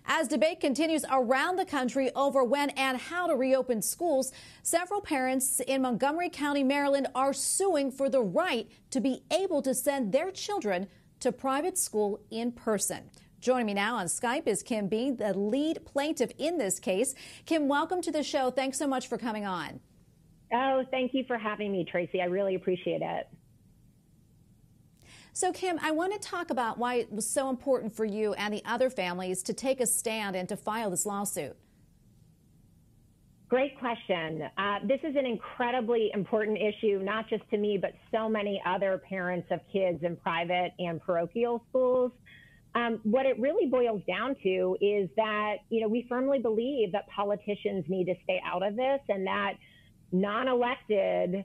As debate continues around the country over when and how to reopen schools, several parents in Montgomery County, Maryland, are suing for the right to be able to send their children to private school in person. Joining me now on Skype is Kim Beahn, the lead plaintiff in this case. Kim, welcome to the show. Thanks so much for coming on. Oh, thank you for having me, Tracy. I really appreciate it. So, Kim, I want to talk about why it was so important for you and the other families to take a stand and to file this lawsuit. Great question. This is an incredibly important issue, not just to me, but so many other parents of kids in private and parochial schools. What it really boils down to is that, we firmly believe that politicians need to stay out of this and that non-elected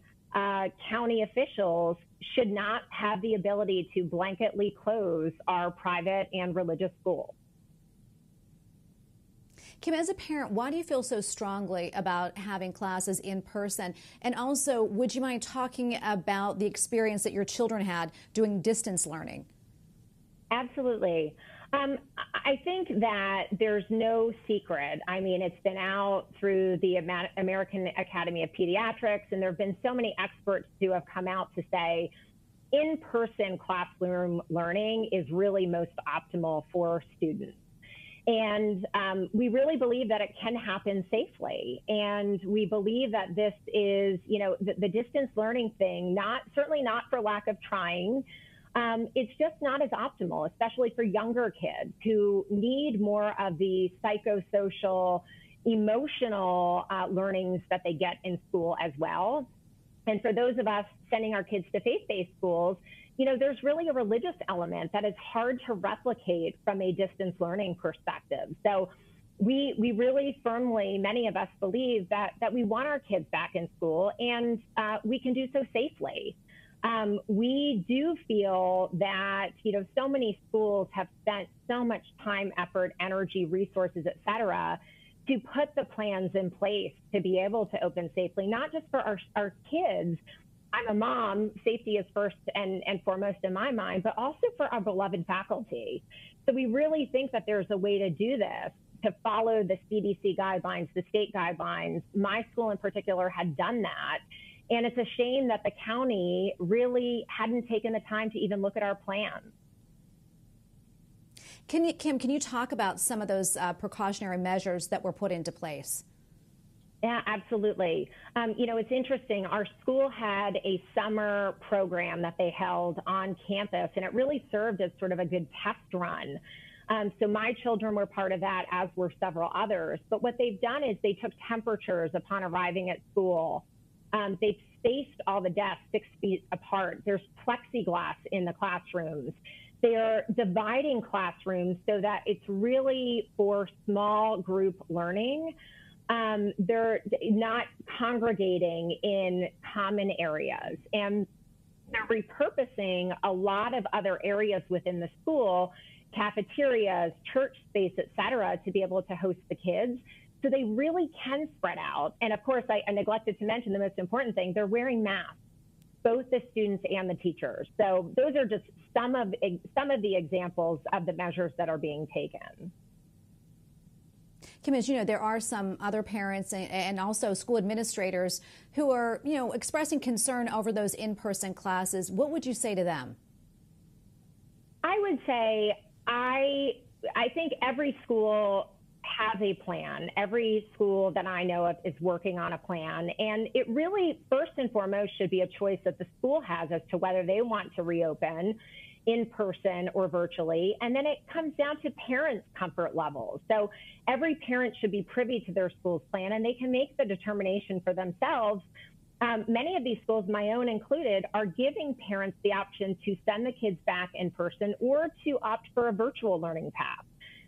county officials should not have the ability to blanketly close our private and religious schools. Kim, as a parent, why do you feel so strongly about having classes in person? And also, would you mind talking about the experience that your children had doing distance learning? Absolutely. I think that there's no secret. I mean, it's been out through the American Academy of Pediatrics, and there have been so many experts who have come out to say in-person classroom learning is really most optimal for students. And we really believe that it can happen safely. And we believe that this is, the distance learning thing, certainly not for lack of trying. It's just not as optimal, especially for younger kids who need more of the psychosocial, emotional learnings that they get in school as well. And for those of us sending our kids to faith-based schools, there's really a religious element that is hard to replicate from a distance learning perspective. So we really firmly, many of us believe that we want our kids back in school, and we can do so safely. We do feel that, so many schools have spent so much time, effort, energy, resources, et cetera, to put the plans in place to be able to open safely, not just for our kids. I'm a mom, safety is first and foremost in my mind, but also for our beloved faculty. So we really think that there's a way to do this, to follow the CDC guidelines, the state guidelines. My school in particular had done that. And it's a shame that the county really hadn't taken the time to even look at our plans. Kim, can you talk about some of those precautionary measures that were put into place? Yeah, absolutely. It's interesting. Our school had a summer program that they held on campus, and it really served as sort of a good test run. So my children were part of that, as were several others. But what they've done is they took temperatures upon arriving at school. They've spaced all the desks 6 feet apart. There's plexiglass in the classrooms. They're dividing classrooms so that it's really for small group learning. They're not congregating in common areas. And they're repurposing a lot of other areas within the school, cafeterias, church space, et cetera, to be able to host the kids. So they really can spread out. And of course, I neglected to mention the most important thing, they're wearing masks, both the students and the teachers. So those are just some of the examples of the measures that are being taken. Kim, as you know, there are some other parents and also school administrators who are, expressing concern over those in-person classes. What would you say to them? I would say I think every school has a plan. Every school that I know of is working on a plan. And it really, first and foremost, should be a choice that the school has as to whether they want to reopen in person or virtually. And then it comes down to parents' comfort levels. So every parent should be privy to their school's plan, and they can make the determination for themselves. Many of these schools, my own included, are giving parents the option to send the kids back in person or to opt for a virtual learning path.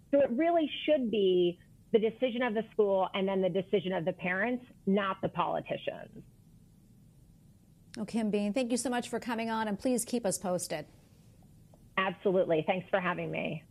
So it really should be the decision of the school and then the decision of the parents, not the politicians. Oh, Kim Beahn, thank you so much for coming on, and please keep us posted. Absolutely. Thanks for having me.